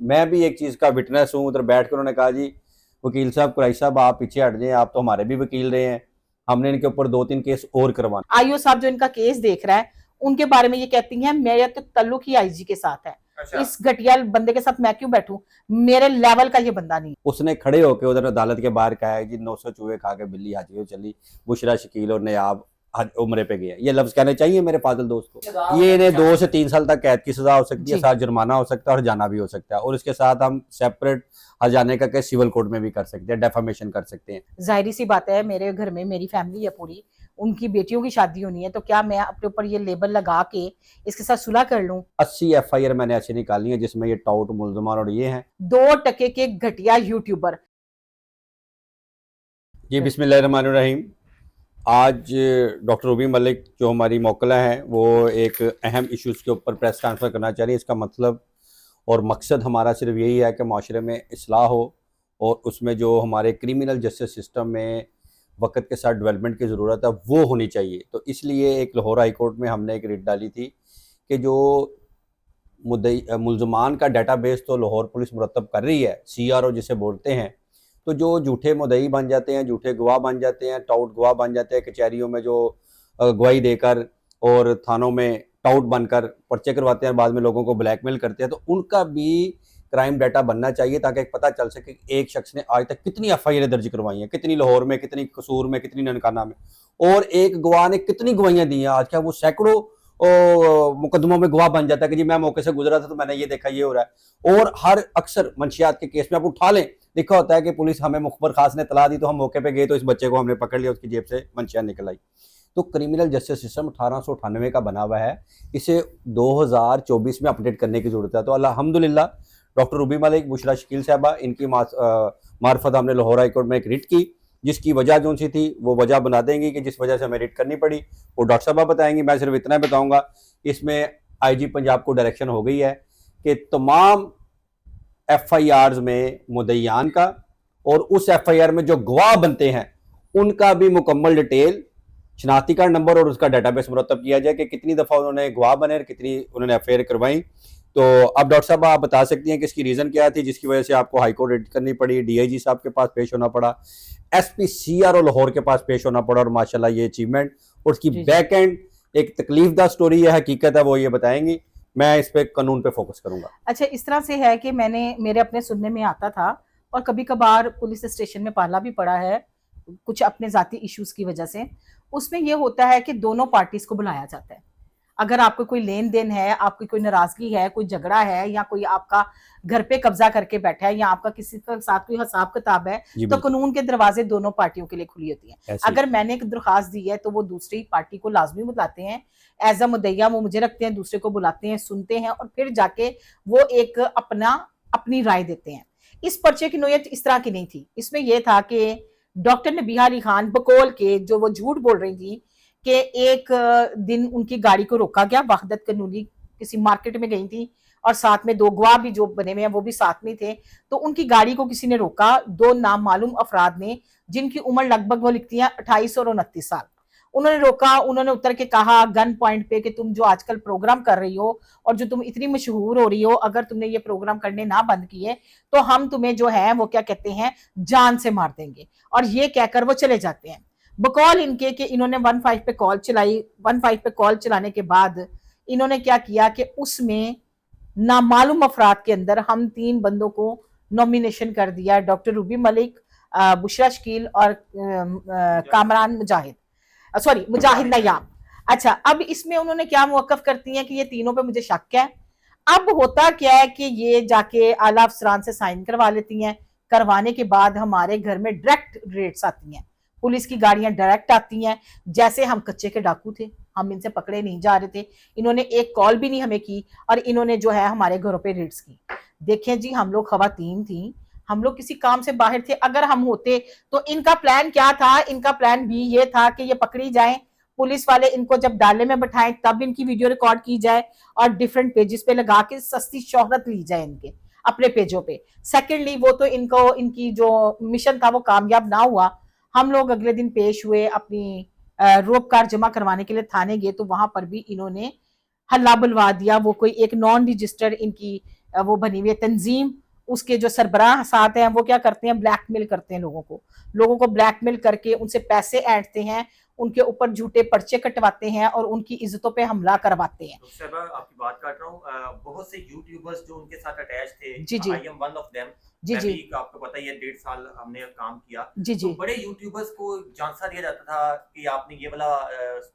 मैं भी एक चीज़ का विटनेस हूँ। उधर बैठ कर उन्होंने कहा जी वकील साहब, कुरैशी साहब आप पीछे हट जाएं, आप तो हमारे भी वकील रहे हैं, हमने इनके ऊपर 2-3 केस और करवाना। आईओ साहब जो इनका केस देख रहा है उनके बारे में ये कहती हैं मेरा तो ताल्लुक ही आईजी के साथ है। अच्छा। इस घटिया बंदे के साथ मैं क्यों बैठूं, मेरे लेवल का ये बंदा नहीं। उसने खड़े होकर उधर अदालत के बाहर कहा है जी 900 चूहे खा के बिल्ली हाजी हो चली, बुशरा शकील और नयाब उम्रे पे गए। ये लफ्ज कहने चाहिए मेरे फाजिल दोस्त को। ये इन्हें 2 से 3 साल तक कैद की सजा हो सकती है, साथ जुर्माना हो सकता है और जाना भी हो सकता है। और इसके साथ हम सेपरेट हजाने का केस सिविल कोर्ट में भी कर सकते हैं, डेफामेशन कर सकते हैं। जाहिर सी बात है, मेरे घर में मेरी फैमिली है पूरी, उनकी बेटियों की शादी होनी है, तो क्या मैं अपने ऊपर ये लेबल लगा के इसके साथ सुलह कर लूं? 80 FIR मैंने ऐसी निकाली है जिसमें ये टाउट मुल्जमान और ये हैं 2% के घटिया यूट्यूबर। जी बिस्मिल्लाहिर्रहमानिर्रहीम। आज डॉक्टर रूबी मलिक जो हमारी मौकला हैं वो एक अहम इश्यूज़ के ऊपर प्रेस कॉन्फ्रेंस करना चाह रही है। इसका मतलब और मकसद हमारा सिर्फ यही है कि माशरे में इस्लाह हो और उसमें जो हमारे क्रिमिनल जस्टिस सिस्टम में वक्त के साथ डेवलपमेंट की ज़रूरत है वो होनी चाहिए। तो इसलिए एक लाहौर हाई कोर्ट में हमने एक रिट डाली थी कि जो मुल्ज़मान का डाटाबेस तो लाहौर पुलिस मुरतब कर रही है, CRO जिसे बोलते हैं, तो जो झूठे मुद्दई बन जाते हैं, झूठे गवाह बन जाते हैं, टाउट गवाह बन जाते हैं, कचहरियों में जो गवाही देकर और थानों में टाउट बनकर पर्चे करवाते हैं, बाद में लोगों को ब्लैकमेल करते हैं, तो उनका भी क्राइम डाटा बनना चाहिए ताकि पता चल सके कि एक शख्स ने आज तक कितनी FIR दर्ज करवाई हैं, कितनी लाहौर में, कितनी कसूर में, कितनी ननकाना में, और एक गवाह ने कितनी गवाहियाँ दी हैं। आज क्या वो सैकड़ों मुकदमों में गवाह बन जाता है कि जी मैं मौके से गुजरा था तो मैंने ये देखा, ये हो रहा है। और हर अक्सर मंशियात के केस में आप उठा लें, लिखा होता है कि पुलिस हमें मुखबर खास ने तला दी तो हम मौके पे गए तो इस बच्चे को हमने पकड़ लिया, उसकी जेब से मंशियात निकल आई। तो क्रिमिनल जस्टिस सिस्टम 1898 का बना हुआ है, इसे 2024 में अपडेट करने की जरूरत है। तो अल्हम्दुलिल्लाह डॉक्टर रूबी मलिक, बुशरा शकील साहबा, इनकी मार्फत हमने लाहौर हाई कोर्ट में एक रिट की, जिसकी वजह जो सी थी वो वजह बना देंगी कि जिस वजह से हमें रिट करनी पड़ी वो डॉक्टर साहबा बताएंगी। मैं सिर्फ इतना बताऊंगा, इसमें IG पंजाब को डायरेक्शन हो गई है कि तमाम FIRs में मुद्दईयान का और उस FIR में जो गवाह बनते हैं उनका भी मुकम्मल डिटेल, शनाख्ती कार्ड नंबर और उसका डाटाबेस मुरतब किया जाए कि कितनी दफ़ा उन्होंने गवाह बने और कितनी उन्होंने FIR करवाई। तो अब डॉक्टर साहब आप बता सकती हैं कि इसकी रीज़न क्या थी जिसकी वजह से आपको हाई कोर्ट रिट करनी पड़ी, DIG साहब के पास पेश होना पड़ा, SP CRO लाहौर के पास पेश होना पड़ा, और माशाल्लाह ये अचीवमेंट और उसकी बैक एंड एक तकलीफदा स्टोरी है, हकीकत है, वो ये बताएंगी। मैं इस पे कानून पे फोकस करूंगा। अच्छा, इस तरह से है कि मेरे अपने सुनने में आता था और कभी कभार पुलिस स्टेशन में पाला भी पड़ा है कुछ अपने जाती इश्यूज की वजह से। उसमें यह होता है कि दोनों पार्टीज को बुलाया जाता है। अगर आपको कोई लेन देन है, आपकी कोई नाराजगी है, कोई झगड़ा है, या कोई आपका घर पे कब्जा करके बैठा है, या आपका किसी के साथ कोई हिसाब किताब है, तो कानून के दरवाजे दोनों पार्टियों के लिए खुली होती हैं। अगर मैंने एक दरखास्त दी है तो वो दूसरी पार्टी को लाजमी बुलाते हैं, एज अ मुद्दईया वो मुझे रखते हैं, दूसरे को बुलाते हैं, सुनते हैं और फिर जाके वो एक अपनी राय देते हैं। इस पर्चे की नोयत इस तरह की नहीं थी। इसमें यह था कि डॉक्टर नबीहा अली खान बकौल के, जो वो झूठ बोल रही थी कि एक दिन उनकी गाड़ी को रोका गया, वहदत कनूनी किसी मार्केट में गई थी और साथ में 2 गवाह भी जो बने हुए हैं वो भी साथ में थे। तो उनकी गाड़ी को किसी ने रोका, 2 नामालूम अफराद ने, जिनकी उम्र लगभग वो लिखती है 28 और 29 साल। उन्होंने रोका, उन्होंने उतर के कहा गन पॉइंट पे कि तुम जो आजकल प्रोग्राम कर रही हो और जो तुम इतनी मशहूर हो रही हो, अगर तुमने ये प्रोग्राम करने ना बंद किए तो हम तुम्हें जो है वो क्या कहते हैं जान से मार देंगे। और ये कहकर वो चले जाते हैं। बकौल इनके कि इन्होंने 15 पे कॉल चलाई। 15 पे कॉल चलाने के बाद इन्होंने क्या किया कि उसमें नामालूम अफराद के अंदर हम 3 बंदों को नॉमिनेशन कर दिया, डॉक्टर रूबी मलिक, बुशरा शकील और कामरान मुजाहिद, सॉरी मुजाहिद नयाब। अच्छा, अब इसमें उन्होंने क्या मुवक्कफ करती हैं कि ये तीनों पे मुझे शक है। अब होता क्या है कि ये जाके आला अफसरान से साइन करवा लेती हैं। करवाने के बाद हमारे घर में डायरेक्ट रेड्स आती हैं, पुलिस की गाड़ियां डायरेक्ट आती हैं, जैसे हम कच्चे के डाकू थे, हम इनसे पकड़े नहीं जा रहे थे। इन्होंने एक कॉल भी नहीं हमें की और इन्होंने जो है हमारे घरों पे रेड्स की। देखें जी, हम लोग खवातीन थी, हम लोग किसी काम से बाहर थे। अगर हम होते तो इनका प्लान क्या था? इनका प्लान भी ये था कि ये पकड़ी जाए, पुलिस वाले इनको जब डाले में बैठाएं तब इनकी वीडियो रिकॉर्ड की जाए और डिफरेंट पेजेस पे लगा के सस्ती शोहरत ली जाए इनके अपने पेजों पे। सेकेंडली, वो तो इनकी जो मिशन था वो कामयाब ना हुआ। हम लोग अगले दिन पेश हुए, अपनी रोपकार जमा करवाने के लिए थाने गए, तो वहां पर भी इन्होंने हल्ला बुलवा दिया। वो कोई एक नॉन रजिस्टर्ड इनकी वो बनी हुई है तंजीम, उसके जो सरबराह साथ हैं वो क्या करते हैं, ब्लैकमेल करते हैं लोगों को ब्लैकमेल करके उनसे पैसे ऐंठते हैं, उनके ऊपर झूठे पर्चे कटवाते हैं और उनकी इज्जतों पे हमला करवाते हैं। तो साहब आपकी बात काट रहा हूँ, बहुत से यूट्यूबर्स जो उनके साथ अटैच थे, जी जी I am one of them. जी मैं जी भी, आपको पता ही है, 1.5 साल हमने काम किया। जी तो जी बड़े यूट्यूबर्स को झांसा दिया जाता था कि आपने ये वाला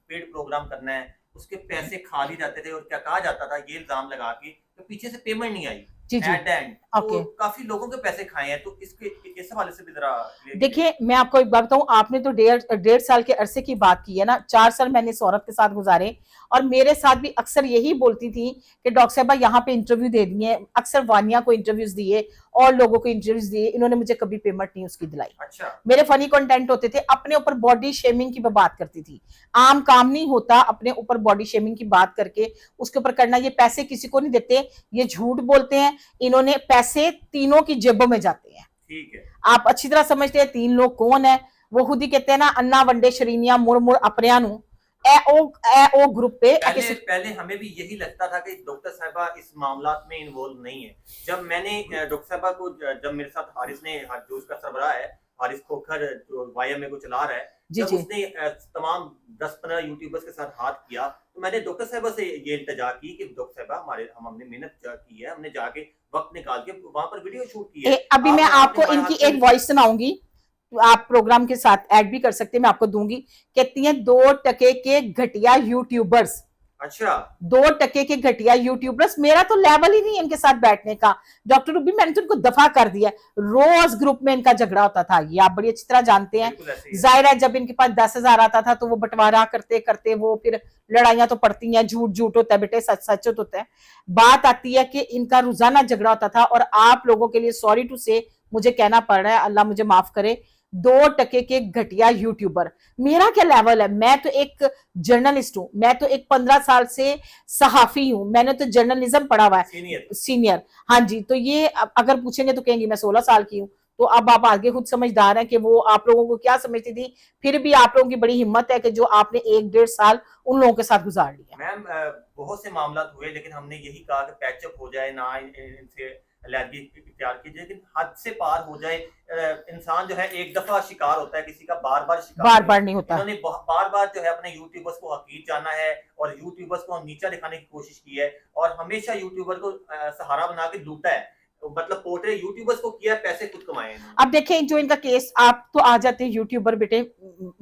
पेड प्रोग्राम करना है, उसके पैसे खा लिए जाते थे और क्या कहा जाता था, ये इल्जाम लगा के तो पीछे से पेमेंट नहीं आई जी जी एट एंड, ओके। तो काफी लोगों के पैसे खाए हैं। तो इसके इस हवाले से भी जरा देखिए मैं आपको एक बात बताऊं, आपने तो 1.5 साल के अरसे की बात की है ना, 4 साल मैंने इस औरत के साथ गुजारे और मेरे साथ भी अक्सर यही बोलती थी कि डॉक्टर साहबा यहाँ पे इंटरव्यू दे दिए, अक्सर वानिया को इंटरव्यूज दिए और लोगों को इंटरव्यूज दिए, इन्होंने मुझे कभी पेमेंट नहीं उसकी दिलाई। अच्छा, मेरे फनी कंटेंट होते थे, अपने ऊपर बॉडी शेमिंग की मैं बात करती थी, आम काम नहीं होता अपने ऊपर बॉडी शेमिंग की बात करके उसके ऊपर करना। ये पैसे किसी को नहीं देते, ये झूठ बोलते हैं, इन्होंने पैसे तीनों की जेबों में जाते हैं। ठीक है, आप अच्छी तरह समझते हैं 3 लोग कौन है, वो खुद ही कहते हैं ना, अन्ना वंडे शरीनिया मुड़ मुड़ अपनिया नु ए ओ ग्रुप पे पहले हमें भी यही लगता था कि डॉक्टर साहिबा इस मामलात में इन्वॉल्व नहीं है। जब मैंने डॉक्टर साहिबा को, जब मेरे साथ हारिस ने, जो उसका सरबराह है हारिस खोखर, जो वाईएमए को चला रहा है, जब उसने तमाम 10-15 यूट्यूबर्स के साथ हाथ किया, तो मैंने डॉक्टर साहिबा से ये इल्तिजा की कि डॉक्टर साहिबा हमने मेहनत की है, हमने जाके वक्त निकाल के वहां पर वीडियो शूट की है। अभी मैं आपको इनकी एक वॉइस सुनाऊंगी, आप प्रोग्राम के साथ ऐड भी कर सकते हैं, मैं आपको दूंगी। कहती हैं 2% के घटिया यूट्यूबर्स। अच्छा, 2% के घटिया यूट्यूबर्स, मेरा तो लेवल ही नहीं इनके साथ बैठने का। डॉक्टर रूबी मैंने तो इनको दफा कर दिया, रोज ग्रुप में इनका झगड़ा होता था, ये आप बड़ी अच्छी तरह जानते हैं। जाहिर है जब इनके पास 10,000 आता था तो वो बंटवारा करते करते वो फिर लड़ाइयां तो पड़ती हैं, झूठ झूठ होता है बेटे, सच सच होता है। बात आती है कि इनका रोजाना झगड़ा होता था और आप लोगों के लिए सॉरी टू से मुझे कहना पड़ रहा है, अल्लाह मुझे माफ करे, 2% के घटिया यूट्यूबर। मेरा क्या लेवल है, मैं तो एक जर्नलिस्ट हूं, मैं तो एक 15 साल से सहाफी हूं, मैंने तो जर्नलिज्म पढ़ा हुआ है, सीनियर। हाँ जी, तो ये अगर पूछेंगे तो कहेंगे मैं 16 साल की हूँ। तो अब आप आगे खुद समझदार हैं कि वो आप लोगों को क्या समझती थी। फिर भी आप लोगों की बड़ी हिम्मत है कि जो आपने 1-1.5 साल उन लोगों के साथ गुजार लिया। मैम बहुत से मामला हुए, लेकिन हमने यही कहा कि पैचअप हो जाए, ना इनसे अलहदगी इख्तियार कीजिए, लेकिन हद से पार हो जाए। इंसान जो है एक दफा शिकार होता है किसी का, बार बार नहीं होता। इन्होंने बार बार जो है अपने यूट्यूबर्स को हकीर जाना है और यूट्यूबर्स को नीचा दिखाने की कोशिश की है और हमेशा यूट्यूबर को सहारा बना के लूटा है। तो मतलब पोर्ट्रे यूट्यूबर्स को किया, पैसे खुद कमाए हैं। अब देखें जो इनका केस, आप तो आ जाते हैं यूट्यूबर बेटे,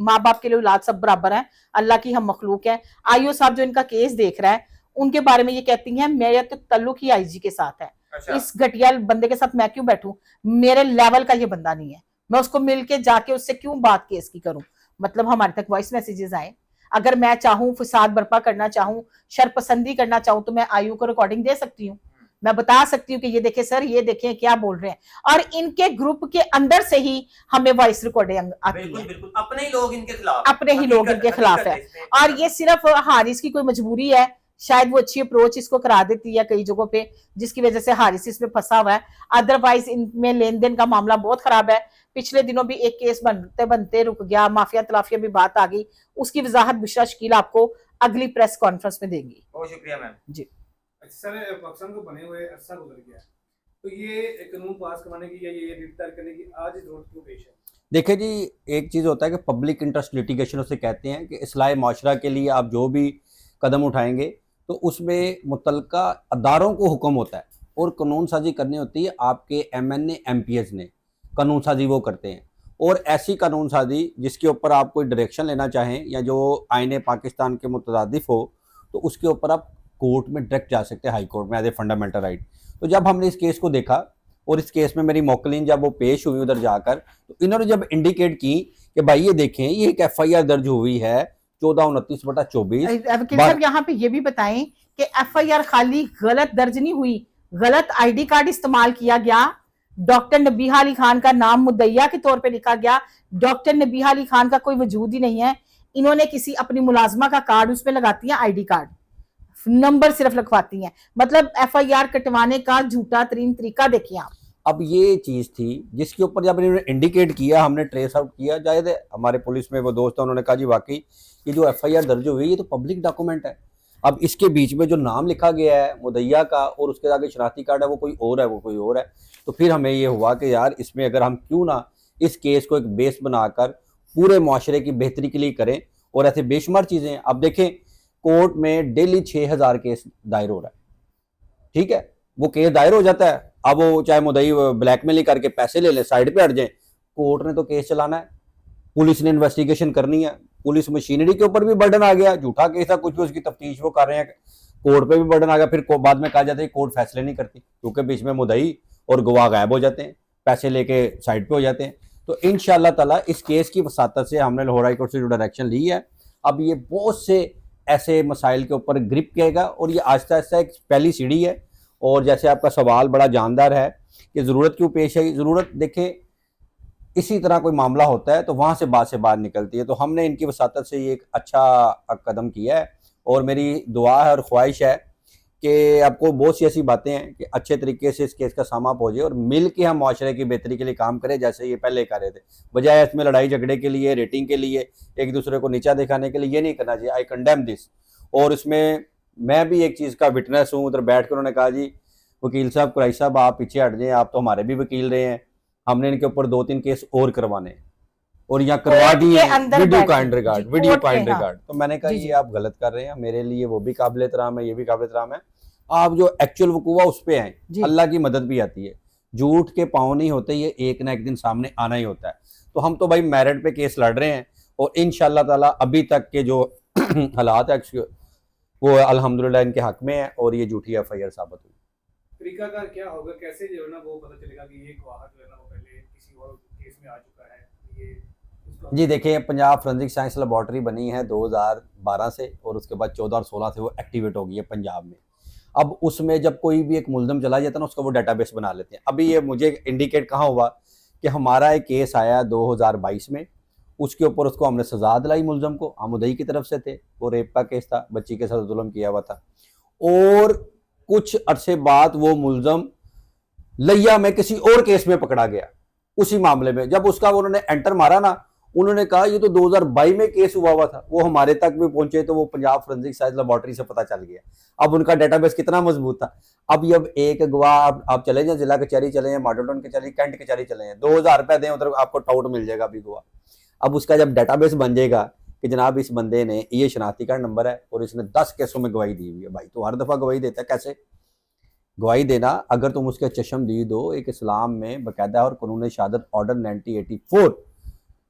माँ बाप के लिए औलाद सब बराबर है, अल्लाह की हम मखलूक है। आईओ साहब जो इनका केस देख रहा है, उनके बारे में ये कहती हैं मेरा तो ताल्लुक ही आईजी के साथ है। अच्छा। इस घटिया बंदे के साथ मैं क्यों बैठूं, मेरे लेवल का ये बंदा नहीं है, मैं उसको मिलके जाके उससे क्यों बात केस की करूं। मतलब हमारे तक वॉइस मैसेजेस आए, अगर मैं चाहूं फसाद बर्पा करना चाहूं, शर्पसंदी करना चाहूं, तो मैं आयु को रिकॉर्डिंग दे सकती हूँ, मैं बता सकती हूँ कि ये देखें सर, ये देखें क्या बोल रहे हैं। और इनके ग्रुप के अंदर से ही हमें वॉइस रिकॉर्डिंग आती है, बिल्कुल अपने ही लोग इनके खिलाफ, अपने ही लोग इनके खिलाफ है। और ये सिर्फ हारिस की कोई मजबूरी है, शायद वो अच्छी अप्रोच इसको करा देती है कई जगहों पे, जिसकी वजह से हारिस इसमें फंसा हुआ है। अदरवाइज इनमें लेन देन का मामला बहुत खराब है। पिछले दिनों भी एक केस बनते बनते रुक गया, माफिया तलाफिया भी बात आ गई, उसकी वजाहत बुशरा शकील आपको अगली प्रेस कॉन्फ्रेंस में देंगी। बहुत शुक्रिया मैम जी। सर पाकिस्तान को बने हुए अरसा गुजर गया, तो ये कानून पास करवाने की या ये गिरफ्तार करने की आज जरूरत क्यों पेश है? देखिए जी, एक चीज़ होता है कि पब्लिक इंटरेस्ट लिटिगेशन उसे कहते हैं कि इस्लाह माशरा के लिए आप जो भी कदम उठाएंगे तो उसमें मुतल्लिका अदारों को हुक्म होता है और कानून साजी करनी होती है आपके MNA MPs ने, कानून साजी वो करते हैं। और ऐसी कानून साजी जिसके ऊपर आप कोई डायरेक्शन लेना चाहें या जो आईने पाकिस्तान के मुतरादिफ हो, तो उसके ऊपर आप कोर्ट में डायरेक्ट जा सकते हैं, हाई कोर्ट में, एज ए फंडामेंटल राइट। तो जब हमने इस केस को देखा और इस केस में मेरी मोकलिन जब वो पेश हुई उधर जाकर, तो इन्होंने जब इंडिकेट की कि भाई ये देखें, ये एक FIR दर्ज हुई है 1429/24। यहाँ पे ये भी बताएं कि FIR खाली गलत दर्ज नहीं हुई, गलत ID कार्ड इस्तेमाल किया गया, डॉक्टर नबीहा अली खान का नाम मुद्दइया के तौर पे लिखा गया। डॉक्टर नबीहा अली खान का कोई वजूद ही नहीं है, इन्होंने किसी अपनी मुलाजमा का कार्ड उसमें लगाती है, ID कार्ड नंबर सिर्फ लिखवाती हैं। मतलब FIR कटवाने का झूठा तरीन तरीका देखिए आप। अब ये चीज़ थी जिसके ऊपर जब इन्होंने इंडिकेट किया, हमने ट्रेस आउट किया, जाए हमारे पुलिस में वो दोस्त हैं, उन्होंने कहा जी वाकई ये जो FIR दर्ज हुई है ये तो पब्लिक डॉक्यूमेंट है। अब इसके बीच में जो नाम लिखा गया है मुदैया का और उसके आगे शनाख्ती कार्ड है वो कोई और है, वो कोई और है। तो फिर हमें ये हुआ कि यार इसमें अगर हम क्यों ना इस केस को एक बेस बनाकर पूरे माशरे की बेहतरी के लिए करें। और ऐसे बेशुमार चीज़ें हैं। अब देखें कोर्ट में डेली 6000 केस दायर हो रहा है, ठीक है, वो केस दायर हो जाता है। अब वो चाहे मुदई ब्लैकमेलिंग करके पैसे ले लें, साइड पे हट जाए, कोर्ट ने तो केस चलाना है, पुलिस ने इन्वेस्टिगेशन करनी है। पुलिस मशीनरी के ऊपर भी बर्डन आ गया, झूठा केस है कुछ भी, उसकी तफ्तीश वो कर रहे हैं, कोर्ट पे भी बर्डन आ गया। फिर बाद में कहा जाता है कोर्ट फैसले नहीं करती क्योंकि बीच में मुदई और गवाह गायब हो जाते हैं, पैसे लेके साइड पे हो जाते हैं। तो इंशाअल्लाह ताला इस केस की वसातत से हमने लाहौर हाई कोर्ट से जो डायरेक्शन ली है, अब ये बहुत से ऐसे मसाइल के ऊपर ग्रिप किएगा और ये आहिस्ता आहिस्ता एक पहली सीढ़ी है। और जैसे आपका सवाल बड़ा जानदार है कि ज़रूरत क्यों पेश आई, ज़रूरत देखें इसी तरह कोई मामला होता है तो वहाँ से बात से बाहर निकलती है। तो हमने इनकी वसातत से ये एक अच्छा कदम किया है और मेरी दुआ है और ख्वाहिश है कि आपको बहुत सी ऐसी बातें हैं कि अच्छे तरीके से इस केस का समाप्त हो जाए और मिल के हम माशरे की बेहतरी के लिए काम करें जैसे ये पहले कर रहे थे, बजाय इसमें लड़ाई झगड़े के लिए, रेटिंग के लिए, एक दूसरे को नीचा दिखाने के लिए। ये नहीं करना चाहिए। आई कंडेम दिस। और इसमें मैं भी एक चीज़ का विटनेस हूँ। उधर बैठ कर उन्होंने कहा जी वकील साहब, कुरैशी साहब आप पीछे हट जाएं, आप तो हमारे भी वकील रहे हैं, हमने इनके ऊपर 2-3 केस और करवाने और यहाँ करवा दिए video kind regard, video kind regard. तो मैंने कहा ये आप गलत कर रहे हैं, मेरे लिए वो भी काबिल एहतराम है, ये भी काबिल एहतराम है, आप जो एक्चुअल वकूआ उस पे आए, अल्लाह की मदद भी आती है, झूठ के पाँव नहीं होते, ये एक ना एक दिन सामने आना ही होता है। तो हम तो भाई मेरिट पे केस लड़ रहे हैं और इंशाअल्लाह ताला अभी तक के जो हालात है वो अल्हम्दुलिल्लाह इनके हक में है और ये झूठी FIR साबित हुई। तरीकाकार क्या होगा, कैसे जो है ना वो पता चलेगा कि ये गवाह जो है ना वो पहले किसी और केस में आ चुका है? ये जी देखिए, पंजाब फोरेंसिक साइंस लेबॉर्ट्री बनी है 2012 से और उसके बाद 14 और 16 से वो एक्टिवेट हो गई है पंजाब में। अब उसमें जब कोई भी एक मुलजम चला जाता है ना उसका वो डाटाबेस बना लेते हैं। अभी ये मुझे इंडिकेट कहाँ हुआ कि हमारा एक केस आया 2022 में, उसके ऊपर उसको हमने सजा दिलाई मुलजम को, हम मुदई की तरफ से थे, वो रेप का केस था, बच्ची के साथ जुल्म किया हुआ था। और कुछ अरसे बाद वो मुलजम लिया में किसी और केस में पकड़ा गया उसी मामले में। जब उसका उन्होंने एंटर मारा ना, उन्होंने कहा ये तो 2022 में केस हुआ था। वो हमारे तक भी पहुंचे तो वो पंजाब फोरेंसिक साइंस लेबॉर्ट्री से पता चल गया। अब उनका डेटाबेस कितना मजबूत था। अब ये एक गवाह आप चले जाए, जिला कचहरी चले जाए, मॉडल टाउन कचहरी, कैंट कचहरी चले जाए, 2000 रुपये दें उधर आपको टाउट मिल जाएगा अभी गवाह। अब उसका जब डाटाबेस बन जाएगा कि जनाब इस बंदे ने ये शनाख्ती कार्ड नंबर है और इसने 10 केसों में गवाही दी हुई है। भाई तो हर दफ़ा गवाही देता है, कैसे गवाही देना? अगर तुम उसके चशमदीद हो, एक इस्लाम में बाकायदा और कानून शहादत ऑर्डर 1984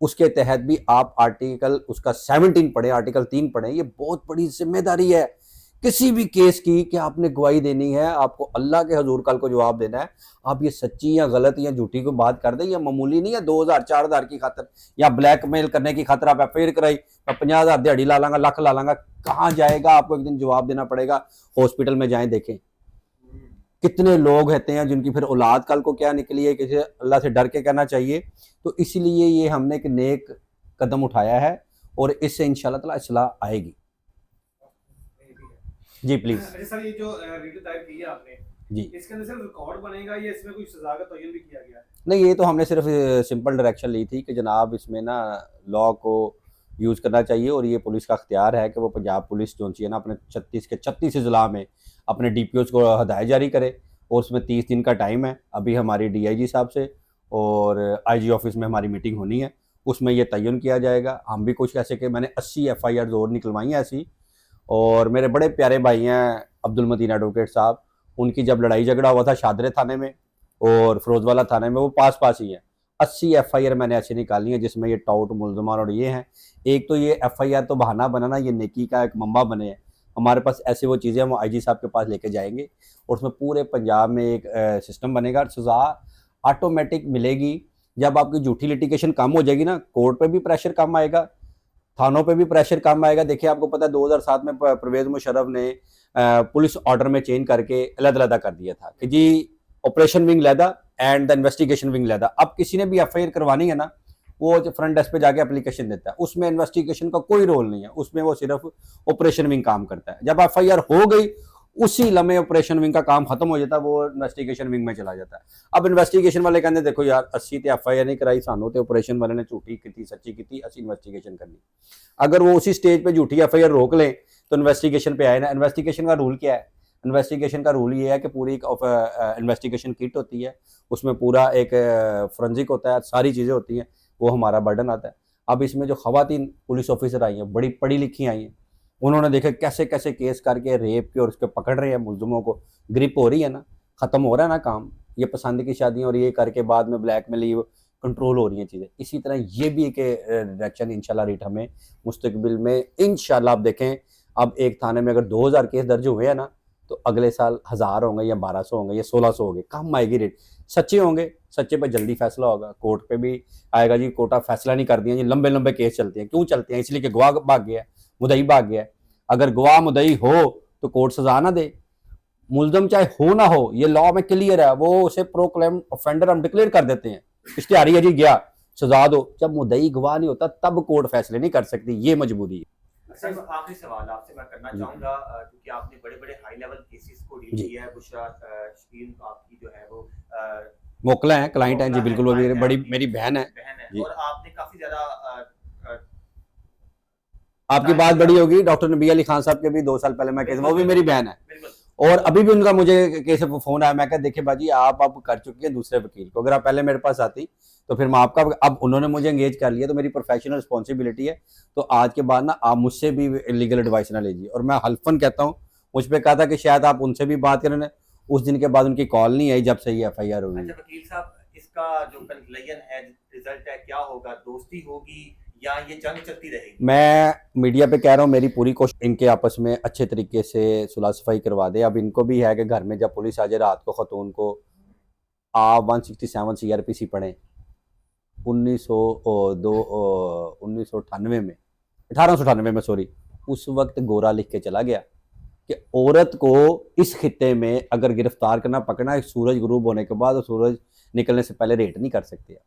उसके तहत भी आप आर्टिकल उसका 17 पढ़े, आर्टिकल 3 पढ़े। ये बहुत बड़ी जिम्मेदारी है किसी भी केस की कि आपने गवाही देनी है, आपको अल्लाह के हजूर कल को जवाब देना है। आप ये सच्ची या गलत या झूठी को बात कर दें, या मामूली नहीं है 2000-4000 की खातर या ब्लैकमेल करने की खातर आप FIR कराई, मैं 50,000 दिहाड़ी ला लांगा, लाख ला लांगा, कहाँ जाएगा? आपको एक दिन जवाब देना पड़ेगा। हॉस्पिटल में जाएं, देखें कितने लोग रहते हैं जिनकी फिर औलाद कल को क्या निकली है, किसी अल्लाह से डर के कहना चाहिए। तो इसलिए ये हमने एक नेक कदम उठाया है और इससे इंशाल्लाह ताला इस्लाह आएगी। जी प्लीज। अच्छा सर, ये जो रिट दायर की है आपने जी, इसके अंदर सिर्फ रिकॉर्ड बनेगा या इसमें कोई सजा का तयन भी किया गया है? नहीं, ये तो हमने सिर्फ सिंपल डायरेक्शन ली थी कि जनाब इसमें ना लॉ को यूज़ करना चाहिए और ये पुलिस का अख्तियार है कि वो पंजाब पुलिस जो है ना अपने 36 के 36 ज़िला में अपने DPOs को हदायत जारी करे और उसमें 30 दिन का टाइम है। अभी हमारी DIG साहब से और IG ऑफिस में हमारी मीटिंग होनी है, उसमें ये तयन किया जाएगा। हम भी कुछ ऐसे कि मैंने 80 FIR और निकलवाई हैं ऐसी। और मेरे बड़े प्यारे भाई हैं अब्दुल मतीन एडवोकेट साहब, उनकी जब लड़ाई झगड़ा हुआ था शादरे थाने में और फिरोजवाला थाने में, वो पास ही है। 80 FIR मैंने ऐसी निकाली है जिसमें ये टाउट मुलजमान और ये हैं। एक तो ये FIR तो बहाना बनाना, ये नेकी का एक मम्बा बने हैं। हमारे पास ऐसी वो चीज़ें हम IG साहब के पास लेके जाएंगे और उसमें पूरे पंजाब में एक सिस्टम बनेगा। सज़ा ऑटोमेटिक मिलेगी जब आपकी झूठी लिटिगेशन कम हो जाएगी ना, कोर्ट पे भी प्रेशर कम आएगा, थानों पे भी प्रेशर कम आएगा। देखिए आपको पता है 2007 में परवेज़ मुशर्रफ ने पुलिस ऑर्डर में चेंज करके अलग-अलग कर दिया था कि जी ऑपरेशन विंग लैदा एंड द इन्वेस्टिगेशन विंग लैदा। अब किसी ने भी FIR करवानी है ना, वो फ्रंट डेस्क पे जाके एप्लीकेशन देता है, उसमें इन्वेस्टिगेशन का कोई रोल नहीं है, उसमें वो सिर्फ ऑपरेशन विंग काम करता है। जब FIR हो गई उसी लम्हे ऑपरेशन विंग का काम खत्म हो जाता है, वो इन्वेस्टिगेशन विंग में चला जाता है। अब इन्वेस्टिगेशन वाले कहते देखो यार 80 ते FIR नहीं कराई, सानू ते ऑपरेशन वाले ने झूठी की सच्ची की, असी इन्वेस्टिगेशन करनी। अगर वो उसी स्टेज पे झूठी FIR रोक लें तो इन्वेस्टिगेशन पे आए ना। इन्वेस्टिगेशन का रूल क्या है? इन्वेस्टिगेशन का रूल ये है कि पूरी एक इन्वेस्टिगेशन किट होती है, उसमें पूरा एक फोरेंसिक होता है, सारी चीज़ें होती हैं, वो हमारा बर्डन आता है। अब इसमें जो खवातीन पुलिस ऑफिसर आई हैं, बड़ी पढ़ी लिखी आई हैं, उन्होंने देखा कैसे कैसे केस करके रेप के और उसके पकड़ रहे हैं मुलजमों को, ग्रिप हो रही है ना, ख़त्म हो रहा है ना काम। ये पसंद की शादियाँ और ये करके बाद में ब्लैक में लिए कंट्रोल हो रही हैं चीज़ें। इसी तरह ये भी एक डायरेक्शन इंशाल्लाह रेट हमें मुस्तकबिल में इंशाल्लाह। आप देखें, अब एक थाने में अगर 2000 केस दर्ज हुए हैं ना, तो अगले साल 1000 होंगे या 1200 होंगे या 1600 होंगे, कम आएगी रेट। सच्चे होंगे, सच्चे पे जल्दी फैसला होगा, कोर्ट पे भी आएगा जी, कोर्टा फैसला नहीं कर दिया जी। लंबे लंबे केस चलते हैं, क्यों चलते हैं? इसलिए कि गवाह भाग गया, मुदई भाग गया। अगर गवाह मुदई हो तो कोर्ट सजा ना दे, मुलजम चाहे हो ना हो, ये लॉ में क्लियर है, वो उसे प्रोक्लेम ऑफेंडर हम डिक्लेयर कर देते हैं, इश्तिहारी है जी, गया सजा दो। जब मुदई गवाह नहीं होता तब कोर्ट फैसले नहीं कर सकती, ये मजबूरी है। सर आखिरी सवाल आपसे मैं करना चाहूंगा, क्योंकि आपने बड़े बड़े हाई लेवल केसेस को डील किया है। बुशरा शकील आपकी जो है वो मोकला है, क्लाइंट है जी, बिल्कुल, वो बड़ी मेरी बहन है जी। और आपने काफी ज्यादा आपकी बात बड़ी होगी, डॉक्टर नबी अली खान साहब के भी 2 साल पहले मैं केस, वो भी मेरी बहन है, और अभी भी उनका मुझे केस पे फोन आया। मैं कहा देखिए बाजी, आप अब कर चुकी है दूसरे वकील को, अगर आप पहले मेरे पास आती तो फिर मैं आपका, अब उन्होंने मुझे एंगेज कर लिया तो मेरी प्रोफेशनल रिस्पॉन्सिबिलिटी है, तो आज के बाद ना आप मुझसे भी लीगल एडवाइस ना लीजिए। और मैं हल्फन कहता हूँ, मुझ पर कहा था कि शायद आप उनसे भी बात करें, उस दिन के बाद उनकी कॉल नहीं आई जब से ये FIR हुई। अच्छा वकील साहब, इसका जो कंक्लूजन है, रिजल्ट है, क्या होगा? दोस्ती होगी या ये जंग चलती रहेगी? मैं मीडिया पे कह रहा हूँ, मेरी पूरी कोशिश इनके आपस में अच्छे तरीके से सुलह सफाई करवा दे। अब इनको भी है कि घर में जब पुलिस आ जाए रात को खतून को, आप 167 CRPC पढ़ें 1998 में, 1898 में सॉरी, उस वक्त गोरा लिख के चला गया कि औरत को इस खित्ते में अगर गिरफ्तार करना पकड़ना, सूरज गुरूब होने के बाद और सूरज निकलने से पहले रेट नहीं कर सकते।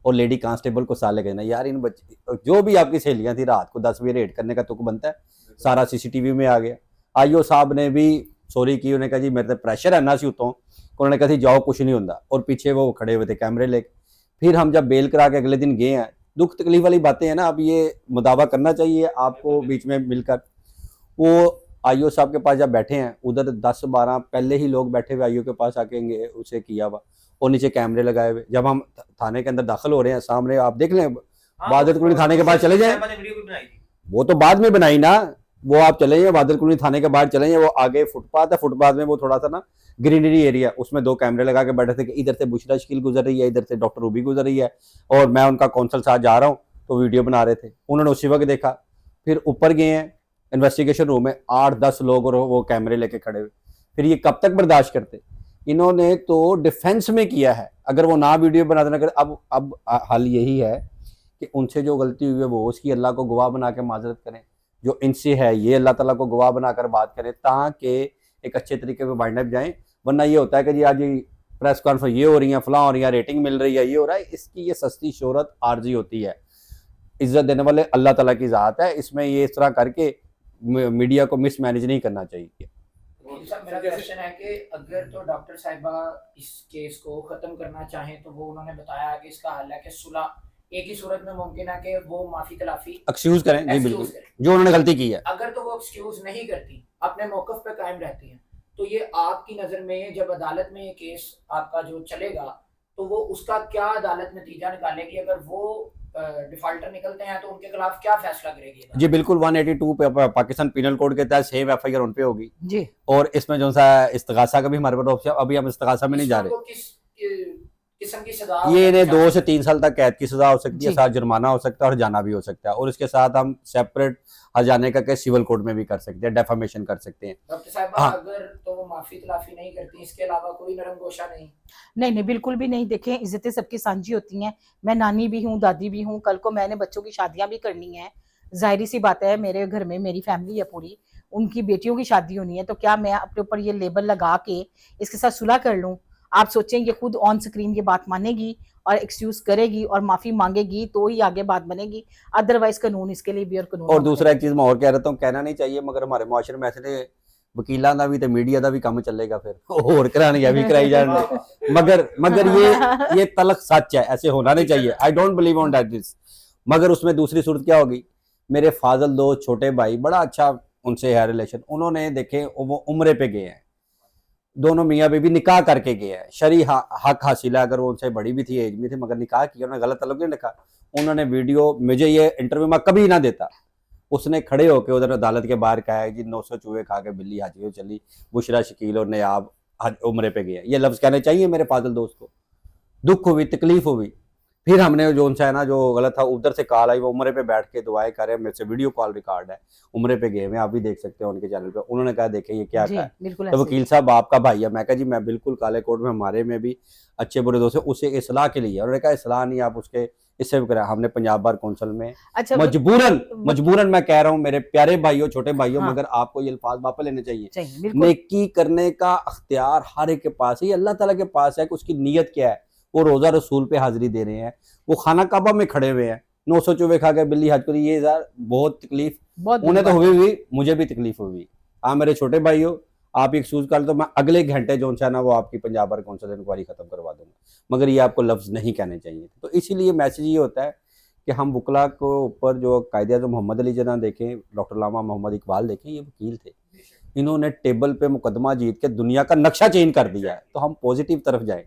और लेडी कांस्टेबल को साले कहना, यार इन बच्चे जो भी आपकी सहेलियां थी रात को 10 बजे रेड करने का तुक बनता है, सारा CCTV में आ गया। IO साहब ने भी सॉरी की, उन्होंने कहा जी मेरे तो प्रेशर है ना सी उतों, उन्होंने कहा जाओ कुछ नहीं होता, और पीछे वो खड़े हुए थे कैमरे लेके। फिर हम जब बेल करा के अगले दिन गए हैं, दुख तकलीफ वाली बातें हैं ना, अब ये मुदावा करना चाहिए आपको बीच में मिलकर। वो IO साहब के पास जब बैठे हैं, उधर 10-12 पहले ही लोग बैठे हुए IO के पास आके उसे किया हुआ, और नीचे कैमरे लगाए हुए। जब हम थाने के अंदर दाखिल हो रहे हैं, सामने आप देख लें, बादल कुली थाने के बाहर चले जाएं, वो तो बाद में बनाई ना, वो आप चले जाए बादल कुली थाने के बाहर चले जाए, वो आगे फुटपाथ है, फुटपाथ में वो थोड़ा सा ना ग्रीनरी एरिया, उसमें 2 कैमरे लगा के बैठे थे कि इधर से बुशरा शकील गुजर रही है, इधर से डॉक्टर रूबी गुजर रही है, और मैं उनका कौंसल साथ जा रहा हूँ, तो वीडियो बना रहे थे। उन्होंने उसी वक्त देखा, फिर ऊपर गए हैं इन्वेस्टिगेशन रूम में, 8-10 लोग और वो कैमरे लेके खड़े हुए। फिर ये कब तक बर्दाश्त करते? इन्होंने तो डिफेंस में किया है, अगर वो ना वीडियो बना देना। अब हल यही है कि उनसे जो गलती हुई है वो उसकी अल्लाह को गवाह बना के माजरत करें, जो इनसे है ये अल्लाह ताला को गवाह बनाकर बात करें, ताकि एक अच्छे तरीके से वाइंड अप जाएं। वरना ये होता है कि जी आज प्रेस कॉन्फ्रेंस ये हो रही है, फलां हो रही है, रेटिंग मिल रही है, ये हो रहा है, इसकी ये सस्ती शोहरत आर्जी होती है। इज्जत देने वाले अल्लाह ताला की ज़ात है, इसमें ये इस तरह करके मीडिया को मिसमैनेज नहीं करना चाहिए। मेरा क्वेश्चन है कि अगर तो डॉक्टर साहिबा इस केस को खत्म करना चाहें, तो वो उन्होंने बताया कि इसका हल है कि सुलह, एक ही सूरत में मुमकिन है कि वो माफी तलाफी एक्सक्यूज करें जी, बिल्कुल जो उन्होंने गलती की है। अगर तो वो एक्सक्यूज नहीं करती, अपने मौकफ पे कायम रहती हैं, तो ये आपकी नजर में जब अदालत में ये केस आपका जो चलेगा, तो वो उसका क्या अदालत नतीजा निकालेगी? अगर वो डिफॉल्टर निकलते हैं तो उनके खिलाफ क्या फैसला करेगी? जी बिल्कुल, 182 पाकिस्तान पिनल कोड के तहत सेम FIR उन पे होगी जी। और इसमें जो सा इस्तगासा का भी हमारे पास ऑप्शन, अभी हम इस्तगासा में नहीं जा रहे। किस किस्म की सजा? ये इन्हें 2 से 3 साल तक कैद की सजा हो सकती है, जी। साथ जुर्माना हो सकता है और जाना भी हो सकता है, और इसके साथ हम सेपरेट हर्जाने का केस सिविल कोर्ट में भी कर सकते हैं, डेफामेशन कर सकते हैं। डॉक्टर साहिबा हाँ। अगर तो वो माफी तलाफी नहीं करती, इसके अलावा कोई नरम गोशा नहीं? नहीं, बिल्कुल भी नहीं। देखें, इज्जतें सबकी सांझी होती हैं। मैं नानी भी हूँ, दादी भी हूँ, कल को मैंने बच्चों की शादियां भी करनी है, जाहिर सी बात है, मेरे घर में मेरी फैमिली है पूरी, उनकी बेटियों की शादी होनी है, तो क्या मैं अपने ऊपर ये लेबल लगा के इसके साथ सुलह कर लूँ? आप सोचें, ये खुद ऑन स्क्रीन ये बात मानेगी और एक्सक्यूज करेगी और माफी मांगेगी तो ही आगे बात बनेगी, अदरवाइज कानून इसके लिए भी और कानून। और दूसरा एक चीज मैं और कह रहा हूँ, कहना नहीं चाहिए मगर हमारे मुआशरे में ऐसे वकीलों का भी तो मीडिया का भी काम चलेगा, फिर और कराने या भी कराई जाने, मगर ये तलख सच है, ऐसे होना नहीं चाहिए। I don't believe on that this. मगर उसमें दूसरी सूरत क्या होगी, मेरे फाजल 2 छोटे भाई, बड़ा अच्छा उनसे है रिलेशन, उन्होंने देखे वो उम्रे पे गए हैं, दोनों मियाँ बीवी निकाह करके गए हैं, शरी हक हासिल है, अगर वो उनसे बड़ी भी थी एज में थी मगर निकाह किया, उन्होंने गलत तलब नहीं लिखा। उन्होंने वीडियो, मुझे ये इंटरव्यू में कभी ना देता, उसने खड़े होकर उधर अदालत के बाहर कहा है जी 900 चूहे खा के बिल्ली हाजी हो चली, बुशरा शकील और नयाब उम्रे पे गए। ये लफ्ज़ कहने चाहिए मेरे फाजिल दोस्त को? दुख हुई, तकलीफ हुई। फिर हमने जो उनसे है ना जो गलत था, उधर से कॉल आई, वो उम्रे पे बैठ के दुआएं कर रहे हैं, मेरे से वीडियो कॉल रिकॉर्ड है, उम्रे पे गए हुए, आप भी देख सकते हो उनके चैनल पे। उन्होंने कहा देखें ये क्या जी कहा है, बिल्कुल तो ऐसे वकील साहब आपका भाई है। मैं कहा जी मैं बिल्कुल, काले कोट में हमारे में भी अच्छे बुरे दोस्त हैं, उसे इस्लाह के लिए। उन्होंने कहा इस्लाह नहीं, आप उसके इससे भी करा। हमने पंजाब बार कौंसिल में अच्छा मजबूरन मैं कह रहा हूँ मेरे प्यारे भाइयों, छोटे भाइयों, हाँ। मगर आपको ये अल्फाज वापस लेने चाहिए। चाहिए बिल्कुल। नेकी करने का अख्तियार हर एक के पास है, ये अल्लाह ताला के पास है कि उसकी नीयत क्या है। वो रोजा रसूल पे हाजिरी दे रहे हैं, वो खाना काबा में खड़े हुए हैं, 900 चूहे खा के बिल्ली हज करी। ये यार बहुत तकलीफ बहुत उन्हें तो बुरी हुई, मुझे भी तकलीफ हुई। हाँ मेरे छोटे भाइयों, आप एक सूझ कर तो मैं अगले घंटे जो है ना वो आपकी पंजाब बार कौंसिल इंक्वायरी खत्म करवा दूंगा, मगर ये आपको लफ्ज नहीं कहने चाहिए। तो इसीलिए मैसेज ये होता है कि हम वकला को ऊपर जो कायदे आज़म मोहम्मद अली जना देखें, डॉक्टर लामा मोहम्मद इकबाल देखें, ये वकील थे, इन्होंने टेबल पे मुकदमा जीत के दुनिया का नक्शा चेंज कर दिया है। तो हम पॉजिटिव तरफ जाएं,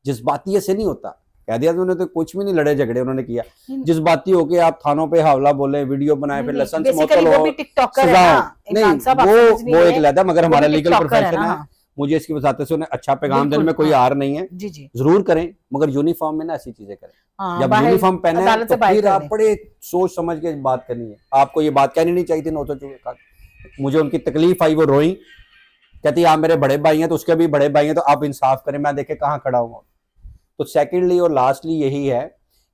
जज्बाती से नहीं होता। कायदे आज़म ने तो कुछ भी नहीं लड़े झगड़े उन्होंने किया, जज्बाती होके आप थानों पे हमला बोले, वीडियो बनाए, फिर लसन से बेसिकली मुअत्तल वो हो, भी टिकटॉकर है सजा ना, हो। नहीं इमरान साहब आप वो समझ नहीं एक रहे, लहदा, मगर वो हमारा भी लीगल टिकटॉकर है प्रोफेशन ना। है, हाँ, मुझे इसकी वजाहत से उन्हें अच्छा पैगाम देने बिल्कुल, में कोई हाँ। आर नहीं है। जी जी जरूर करें, मगर यूनिफॉर्म में ना ऐसी चीजें करें। हाँ, जब बाहर यूनिफॉर्म पहने अदालत तो से बाहर फिर कर आप दें। बड़े सोच समझ के बात करनी है। आपको ये बात कहनी नहीं चाहिए थी 900 चूहे खा के। मुझे उनकी तकलीफ आई, वो रोई, कहती आप मेरे बड़े भाई हैं तो उसके भी बड़े भाई हैं, तो आप इंसाफ करें। मैं देखे कहाँ खड़ा हूँ। तो सेकेंडली और लास्टली यही है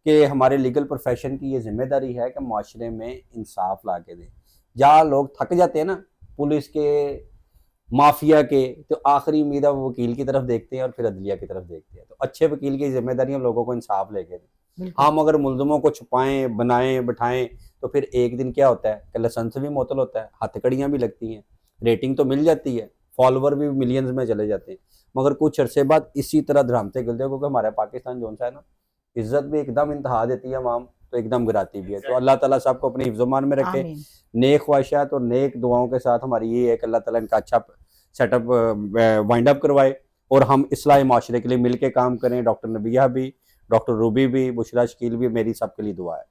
कि हमारे लीगल प्रोफेशन की ये जिम्मेदारी है कि माशरे में इंसाफ ला के दें। जहाँ लोग थक जाते हैं ना पुलिस के, माफिया के, तो आखिरी उम्मीद है वो वकील की तरफ देखते हैं और फिर अदलिया की तरफ देखते हैं। तो अच्छे वकील की जिम्मेदारी हम लोगों को इंसाफ लेके दें। बिल्कुल। हम अगर मुलजमों को छुपाएं, बनाएं, बिठाएं, तो फिर एक दिन क्या होता है कि लाइसेंस भी मुअत्तल होता है, हथकड़ियाँ भी लगती हैं, रेटिंग तो मिल जाती है, फॉलोवर भी मिलियंस में चले जाते हैं, मगर कुछ अरसे बाद इसी तरह धरामते गिरते हैं। क्योंकि हमारा पाकिस्तान जो है ना, इज्जत भी एकदम इंतहा देती है अवाम, तो एकदम गिराती भी है। तो अल्लाह ताला सबको अपनी हिफ्ज़-ओ-मान में रखे। आमीन। नेक ख्वाहिशात और नेक दुआओं के साथ हमारी ये है कि अल्लाह ताला इनका अच्छा सेटअप वाइंड अप करवाए और हम इस्लाह माशरे के लिए मिल के काम करें। डॉक्टर नबिया भी, डॉक्टर रूबी भी, बुशरा शकील भी, मेरी सबके लिए दुआ है।